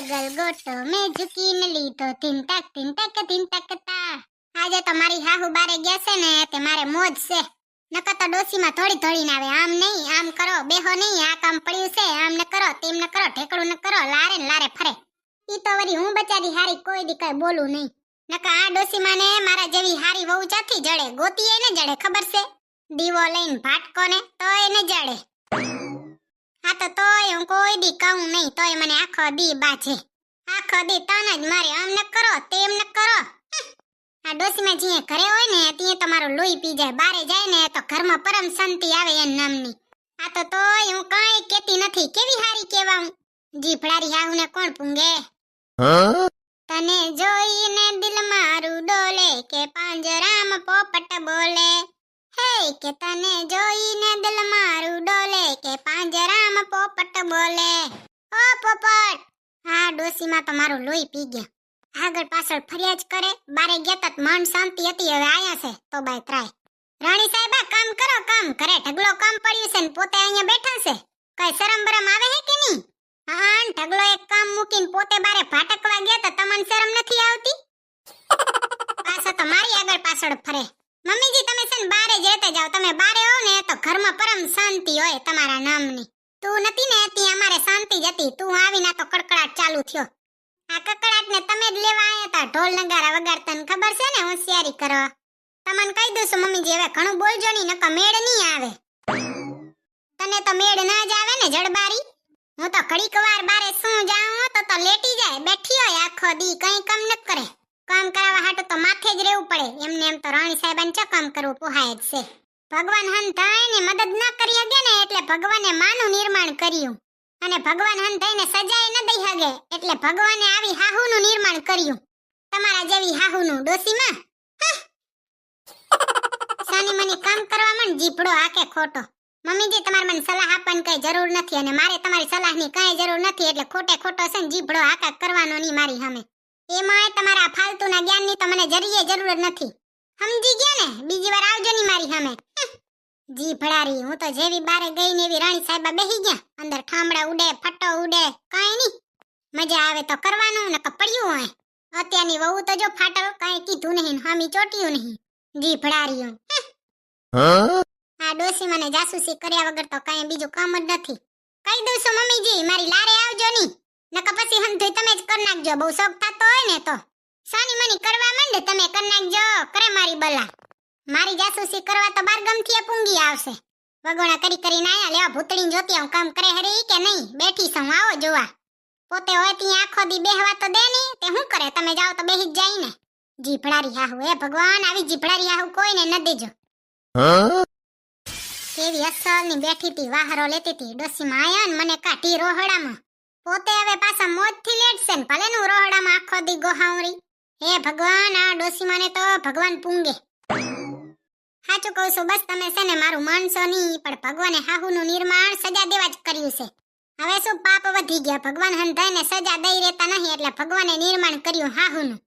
ગલગોટો મેં ઝૂકીને લીધો તીન ટક તા. આજે તો મારી હાહુ બારે ગયા છે ને તે મારે મોજ છે. નકર તો ડોસીમાં થોડી થોડીને આવે. આમ નહીં, આમ કરો, બેહો નહીં, આ કામ પડ્યું છે, આમ ન કરો, તેમ ન કરો, ઠેકડું ન કરો, લારે ને લારે ફરે. ઈ તો વળી હું બચારી હારી કોઈ દી કઈ બોલું નહીં. નકર આ ડોસીમાં ને મારા જેવી હારી વહુ ચાથી જડે, ગોતીએ ન જડે, ખબર છે? દીવો લઈને ભાટકો ને તોય ન જડે. આ તો તોય હું કોઈ દી કહું નહીં, તોય મને આખો દી બાજે. આખો દી તન જ મારે, આમ ન કરો, તેમ ન કરો. આ ડોસીમાં જીએ ઘરે હોય ને ત્યાં તમારું લોહી પી જાય. બારે જાય ને તો ઘરમાં પરમ શાંતિ આવે એન નામની. આ તો તોય હું કાંઈ કેતી નથી. કેવી હારી કેવા હું. જીભડારી હાહુને કોણ પૂંગે? તને જોઈને દિલ મારું ડોલે કે પાંજરામાં પોપટ બોલે. હે કે તને જોઈને દિલ મારું ડોલે કે પાંજરામાં પોપટ બોલે. ઓ પોપટ! આ ડોસીમાં તો મારું લોહી પી ગયા. આગળ પાછળ ફરિયા જ કરે. બારે ગયા તત મન શાંતિ હતી, હવે આયા છે તો બાય ત્રાય. રાણી સાહેબા કામ કરો, કામ કરે. ઢગલો કામ પડ્યું છે ને પોતે અહીંયા બેઠા છે. કઈ શરમ બરમ આવે હે કે નહીં? હા, ઢગલો એક કામ મૂકીને પોતે બારે ભાટકવા ગયા તો તમને શરમ નથી આવતી? પાછો તો મારી આગળ પાછળ ફરે. મમ્મીજી તમે છે ને બારે જ રહેતા જાવ. તમે બારે હો ને તો ઘરમાં પરમ શાંતિ હોય તમારા નામની. તું નથી ને ત્યાં અમારે શાંતિ જ હતી. તું આવીને તો કડકડાટ ચાલુ થયો. આ કકડાટ ને તમે જ લેવા આયા તા. ઢોલ નગારા વગાડતા ને ખબર છે ને હોશિયારી કરો. તમને કહી દઉં છું મમ્મીજી, હવે ઘણું બોલજો નહીં, નકર મેળ નહીં આવે. તને તો મેળ ના જ આવે ને જડબારી. હું તો ઘડીક વાર બારે શું જાઉં તો લેટી જાય. બેઠી હોય આખો દી, કઈ કામ ન કરે. કામ કરાવવા હાટુ તો માથે જ રહેવું પડે. એમને એમ તો રાણી સાહેબાને ચા કામ કરવું પોહાય જ છે. ભગવાન હન થાય ને મદદ ના કરી હગે ને એટલે ભગવાને માનું નિર્માણ કર્યું. અને ભગવાન હન થઈને સજાય ન દઈ હગે એટલે ભગવાને આવી હાહુનું નિર્માણ કર્યું. તમારા જેવી હાહુનું ડોસીમાં. સાની મની કામ કરવા માંડ, જીભડો આકે ખોટો. મમ્મીજી તમારે મને સલાહ આપવાની કઈ જરૂર નથી અને મારે તમારી સલાહની કઈ જરૂર નથી. એટલે ખોટે ખોટો છે ને જીભડો આકા કરવાનો નહીં મારી સામે. એમાંય તમારા ફાલતુના જ્ઞાનની તો મને જરીએ જરૂર નથી. સમજી ગયા ને? બીજી વાર આવજો નહીં મારી સામે. જીભડારી, હું તો જેવી બારે ગઈ ને એવી રાણી સાહેબા બેહી ગયા. અંદર ઠામડા ઉડે, ફટો ઉડે, કાઈ નહીં. મજા આવે તો કરવાનું, નકર પડ્યું હોય. અત્યારની વહુ તો જો ફાટલ, કાઈ કીધું નહીં, હામી ચોટ્યું નહીં. જીભડારીઓ. આ ડોસી મને જાસૂસી કર્યા વગર તો કાઈ બીજું કામ જ નથી. કહી દઉં છું મમ્મીજી, મારી લારે આવજો નહીં, નકર પછી હંધુય તમે જ કર નાખજો. બહુ શોખ થતો હોય ને તો સાની મની કરવા માંડે તમે કર નાખજો. કરે મારી બલા. મારી જાસૂસી કરવા તો બાર ગમથી પૂંગી આવશે. વગોણા કરી કરીને આયા. લેવા ભૂતળીને જોતી આવું કામ કરે હરી કે નહીં. બેઠી છું, આવો જોવા. પોતે હોય ત્યાં આખો દી બેહવા તો દે નહીં. તે શું કરે? તમે જાઓ તો બેહી જ જાય ને. જીભડારી હાહુ, એ ભગવાન આવી જીભડારી હાહુ કોઈને ન દેજો. કેવી અસલની બેઠી હતી, વાહરો લેતી હતી. ડોસીમાં આયા ને મને કાઢી રોહડામાં. પોતે હવે પાછા મોજથી લેટશે ને ભલે નું રોહડામાં આખો દી ગોહાવરી. હે ભગવાન, આ ડોસીમાને તો ભગવાન પૂંગે. સાચું કહું છું, બસ તમે છે ને મારું માનશો નહીં, પણ ભગવાને હાહુનું નિર્માણ સજા દેવા જ કર્યું છે. હવે શું પાપ વધી ગયા. ભગવાન હંધાઈને સજા દઈ રહેતા નહીં એટલે ભગવાને નિર્માણ કર્યું હાહુનું.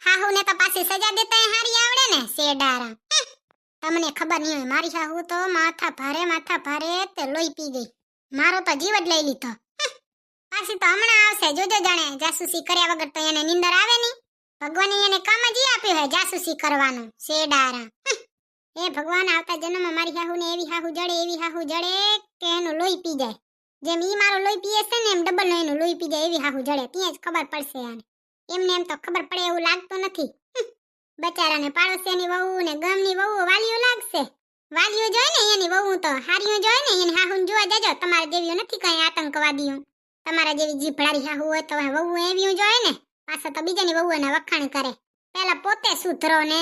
હાહુને તો પાછી સજા દેતા હારી આવડે ને શેડારા. તમને ખબર નહીં હોય, મારી હાહુ તો માથા ભારે તે લોહી પી ગઈ. મારો તો જીવ જ લઈ લીધો. પાછી તો હમણાં આવશે, જોજો જાણે. જાસૂસી કર્યા વગર તો એને નિંદર આવે નહીં. ભગવાને એને કામ જ આપ્યું હોય જાસૂસી કરવાનું. શેડારા. એ ભગવાન, આવતા જન્મમાં મારી હાહુને એવી હાહુ જડે કે એનું લોહી પી જાય. જેમ ઈ મારું લોહી પીએ છે ને એમ ડબલ નો એનું લોહી પી જાય એવી હાહુ જડે. ત્યાં જ ખબર પડશે આને. એમને એમ તો ખબર પડે એવું લાગતું નથી. બચારાને પાડોશિયાની વહુ ને ગામની વહુ વાલીઓ લાગશે. વાલીઓ જોઈ ને એની વહુ તો હારીઓ જોઈ ને એની હાહુને જોવા જજો. તમારા જેવી નથી કઈ આતંકવાદીઓ. તમારા જેવી જીભડારી હાહુ હોય તો વહુ એવી જોઈ ને પાછા તો બીજાની વહુઓને વખાણ કરે. પેલા પોતે સુધરો ને.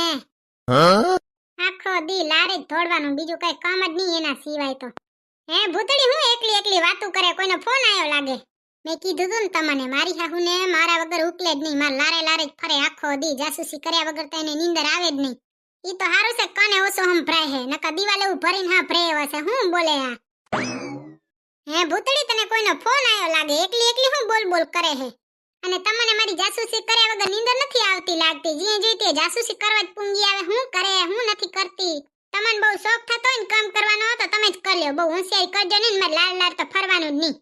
આખો દી લારે જ ધોડવાનું, બીજું કઈ કામ જ નહીં એના સિવાય તો. હે ભૂતડી, હું એકલી વાતું કરે? કોઈનો ફોન આવ્યો લાગે. મેં કીધું તું ને તમને, મારી હાહુને મારા વગર ઉકલે જ નહીં. માર લારે જ ફરે આખો દી. જાસૂસી કર્યા વગર તો એને નીંદર આવે જ નહીં. ઈ તો હારું છે કાને ઓછો સંભળાય હે, નકર દિવાલે એવું ભરીને હા ભરે એવા છે. હું બોલે આ? હે ભૂતડી, તને કોઈનો ફોન આવ્યો લાગે. એકલી હું બોલ કરે હે. અને તમને મારી જાસૂસી કર્યા વગર નીંદર નથી આવતી લાગતી. જે જોઈતી જાસૂસી કરવા જ પૂંગી આવે. હું કરે, હું નથી કરતી. તમને બહુ શોખ થતો હોય ને કામ કરવાનો તો તમે જ કરી લ્યો. બહુ હોશિયારી કરજો ને, મારે લાડ તો ફરવાનું જ નહીં.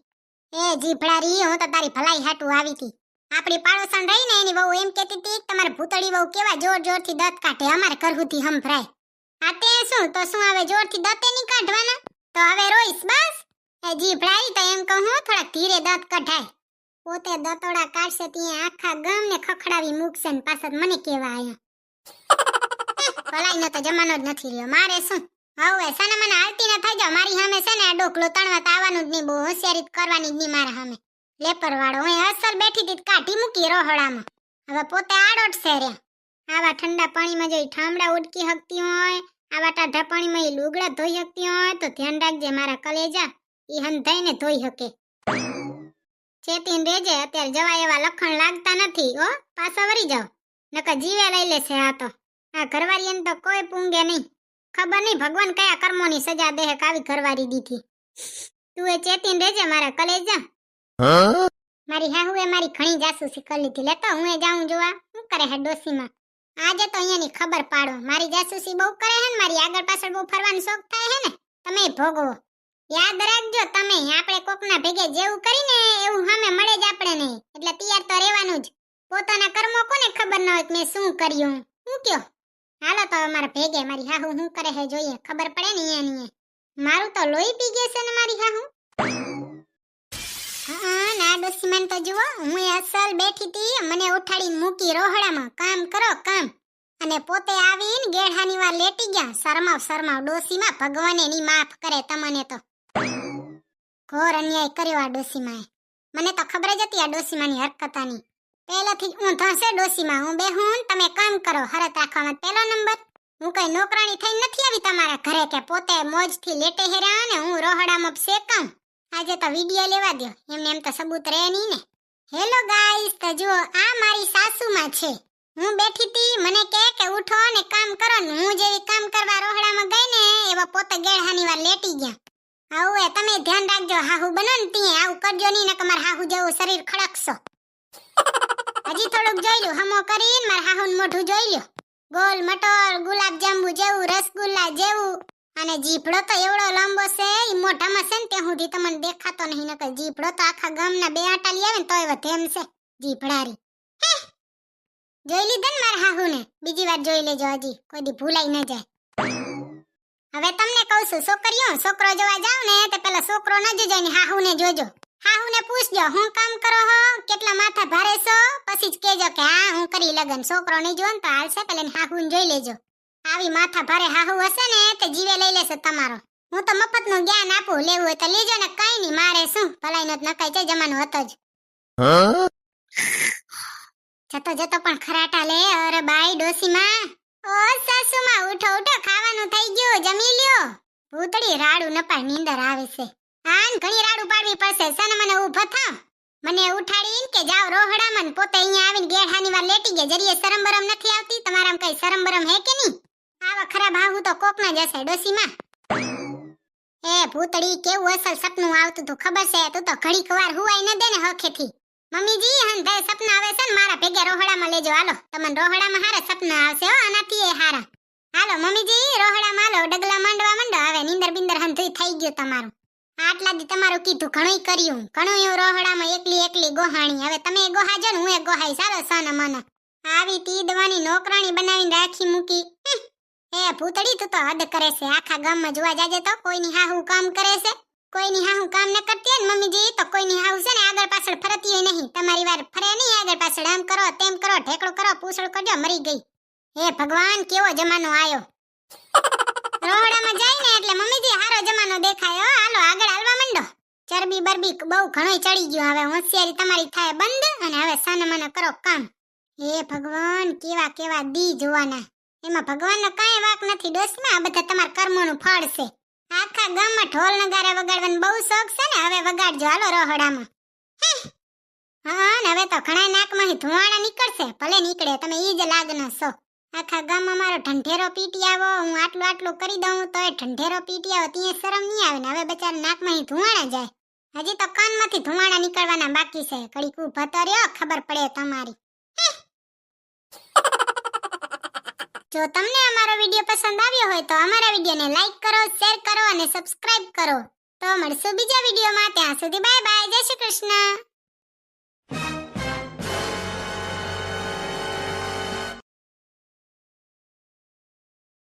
એ જીભડારી, હું તો તારી ભલાઈ હાટું આવી હતી. આપણી પાડોસણ રહી ને એની વહુ એમ કહેતી હતી કે તમારે ભૂતળી વહુ કેવા જોર જોરથી દાંત કાઢે અમારે કરહુથી હંભરાય. આ તે શું તો શું હવે જોરથી દાંતે નહીં કાઢવાના? તો હવે રોઈશ બસ. એ જીભડાઈ તો એમ કહું થોડા ધીરે દાંત કઢાય. પોતે દતોડા કાઢશે ત્યાં આખા ગામને ખખડાવી મૂકશે ને પાછળ મને કેવા આયા. ભલાઈનો તો જમાનો જ નથી રહ્યો. મારે શું હવે સાના મને હાલતી ન થઈ જાવ. મારી સામે છે ને આ ડોકલો તણવા તો આવવાનું જ નહીં. બહુ હોશિયારી કરવાની જ નહીં મારા સામે. લેપરવાળો હું અસલ બેઠી હતી કાઢી મૂકી રોહડામાં. હવે પોતે આડોટ છે રે. આવા ઠંડા પાણીમાં જો ઠામડા ઉડકી હકતી હોય, આવા ટાઢા પાણીમાં લુગડા ધોઈ હકતી હોય તો ધ્યાન રાખજે મારા કલેજા. ઈ હંધાઈને ધોઈ હકે. ચેતીન રેજે અત્યારે જવા એવા લખણ લાગતા નથી હો. પાછા વરી જાવ નકર જીવે લઈ લેશે આ તો. આ ઘરવાળીને તો કોઈ પૂંગે નહીં. ખબર નહીં ભગવાન કયા કર્મોની સજા દે કાવી ઘરવાળી દીધી. તું એ ચેતીન રેજે મારા કલેજા. મારી હાહુએ મારી ઘણી જાસૂસી કરી લીધી. લેતો હું એ જાઉં જોવા શું કરે હે ડોસીમાં. આજે તો અહીંયાની ખબર પાડો. મારી જાસૂસી બહુ કરે હે ને મારી આગળ પાછળ બહુ ફરવાનો શોખ થાય હે ને. તમે ભોગવો. યાદ રાખજો તમે આપણે કોકના ભેગે જેવું કરીને એવું સામે મળે જ આપણે નહીં. એટલે તૈયાર તો રહેવાનું જ. પોતાના કર્મો કોને ખબર ન હોય કે મેં શું કર્યું. હું કયો હાલો તો અમારા ભેગે મારી હાહુ શું કરે હે જોઈએ. ખબર પડે ને અહીંયા મારું તો લોહી પી ગયું છે ને મારી હાહુ. હા ના ડોસીમાન તો જુઓ હું અસલ બેઠી હતી. મને ઉઠાડીને મૂકી રોહડામાં. કામ કરો કામ. અને પોતે આવીને ગેઢાની વાર લેટી ગયા. શરમાવ ડોસીમાં ભગવાન એની માફ કરે તમને તો. ઘોર અન્યાય કર્યો આ ડોસીમાએ. મને તો ખબર જ હતી આ ડોસીમાની હરકતાની. પહેલાથી હું ધસે ડોસીમાં. હું બેહું તમે કામ કરો. હરત રાખવામાં પહેલો નંબર. હું કઈ નોકરાણી થઈને નથી આવી તમારા ઘરે કે પોતે મોજથી લેટે હેરા ને હું રોહડામાં શેકામ. આજે તો વિડિયો લેવા દો. એમને એમ તો સબૂત રહે નહીં ને. હેલો ગાઈસ તો જુઓ આ મારી સાસુમાં છે. હું બેઠી હતી મને કે ઉઠો ને કામ કરો ને હું જેવી કામ કરવા રોહડામાં ગઈ ને એવા પોતે ગેઢાની વાર લેટી ગયા. આવું એ તમે ધ્યાન રાખજો હાહુ બનો ને તી આવું કરજો નહીં ને તમાર હાહુ જેવું શરીર ખડકશો. હજી થોડુંક જોઈ લ્યો હમો કરીને માર હાહુનું મોઢું જોઈ લ્યો. ગોલ મટર ગુલાબ જાંબુ જેવું રસગુલ્લા જેવું. અને જીભડો તો એવડો લાંબો છે ઈ મોઢામાં છે ને ત્યાં સુધી તમને દેખાતો નહીં. નકર જીભડો તો આખા ગામના બે આટા લઈ આવે ને તોય વધેમ છે જીભડારી. જોઈ લીધા ને મારા હાહુને. બીજી વાર જોઈ લેજો હજી કોઈ દી ભૂલાઈ ન જાય. હવે તમને કહું છું છોકરીઓ છોકરો જોવા જાવ ને તો પેલા છોકરો ન જોજો ને હાહુને જોજો. હાહુને પૂછજો હું કામ કરો હો કેટલા માથા ભારે છો પછી જ કહેજો કે હા હું કરી લગન. છોકરો નહીં જો ને તો હાલશે પેલા હાહુને જોઈ લેજો. આવી માથા ભારે હાહુ હશે ને તે જીવે લઈ લેશે તમારો. હું તો મફતનું જ્ઞાન આપું. લેવું હોય તો લેજો ને કઈ નહીં મારે શું. ભલાઈનો જ નકાઈ છે જમાનો હતો જ. જતો પણ ખરાટા લે. અરે બાઈ ડોસીમાં. ઓ સાસુમાં ઉઠો ઉઠો ખાવાનું થઈ ગયું જમી લ્યો. ભૂતડી રાડું નપાડ નીંદર આવે છે. આન ઘણી રાડું પાડવી પડશે. સને મને ઊભો થાવ. મને ઉઠાડીને કે જાવ રોહડામાં પોતે અહીંયા આવીને ગેઢાની વાર લેટી ગયા. જરીએ શરમ બરમ નથી આવતી તમારામાં કઈ શરમ બરમ હે કે નહીં? આવા ખરાબ હાહુ તો કોક ના જશે ડોસીમાં. એ ભૂતડી કેવું અસલ સપનું આવતું તું ખબર છે? તું તો ઘડીક વાર હુવાઈ ન દે ને હખેથી. મમ્મીજી હંધાય સપના આવે છે ને મારા ભેગા રોહડામાં લેજો. હાલો તમને રોહડામાં હારા સપના આવશે હો આનાથી એ હારા. હાલો મમ્મીજી રોહડામાં હાલો ડગલા માંડવા માંડો. હવે નીંદર બિંદર હંધુય થઈ ગયું તમારું. આટલા દી તમારું કીધું ઘણું કર્યું. ઘણું એવું રોહડામાં એકલી ગોહાણી. હવે તમે ગોહાજો ને હું એ ગોહાઈ. સારો સાના માના આવી તીદવાની નોકરાણી બનાવીને રાખી મૂકી. એ ભૂતડી તું તો હદ કરે છે. આખા ગામમાં જોવા જાજે તો કોઈની હાહુ કામ કરે છે. કોઈની હાહુ કામ ન કરતી હોય ને મમ્મીજી તો કોઈની હાહુ છે ને આગળ પાછળ ફરતી હોય નહીં. તમારી વાર ફરે નહીં આગળ પાછળ. આમ કરો તેમ કરો ઢેકડો કરો પૂછડો કરજો મરી ગઈ. હે ભગવાન કેવો જમાનો આયો. રોહડામાં જાય ને એટલે મમ્મીજી હારો જમાનો દેખાય. હાલો આગળ હાલવા માંડો. ચરબી બરબી બહુ ઘણોય ચડી ગયું. હવે હોશિયારી તમારી થાય બંધ અને હવે સાના માના કરો કામ. હે ભગવાન કેવા કેવા દી જોવાના. એમાં ભગવાનનો કાંઈ વાક નથી ડોસમાં. આ બધા તમારા કર્મોનું ફળ છે. આખા ગામમાં ઢોલ નગારા વગાડવાનો બહુ શોખ છે ને હવે વગાડજો હાલો રોહડામાં. હા ને હવે તો ઘણા નાકમાંથી ધુવાણા નીકળશે. ભલે નીકળે તમે ઈ જ લાગના છો. આખા ગામમાં મારો ઢંઢેરો પીટી આવો. હું આટલું કરી દઉં તો એ ઢંઢેરો પીટી આવો ત્યાં શરમ નહીં આવે ને. હવે બચારા નાકમાંથી ધુવાણા જાય. હજી તો કાનમાંથી ધુવાણા નીકળવાના બાકી છે. ઘડીક ઊભા તો રહ્યો ખબર પડે તમારી. જો તમને અમારો વિડિયો પસંદ આવ્યો હોય તો અમારા વિડિયોને લાઈક કરો, શેર કરો અને સબસ્ક્રાઇબ કરો. તો મળશું બીજા વિડિયોમાં. ત્યાં સુધી બાય બાય. જય શ્રી કૃષ્ણ.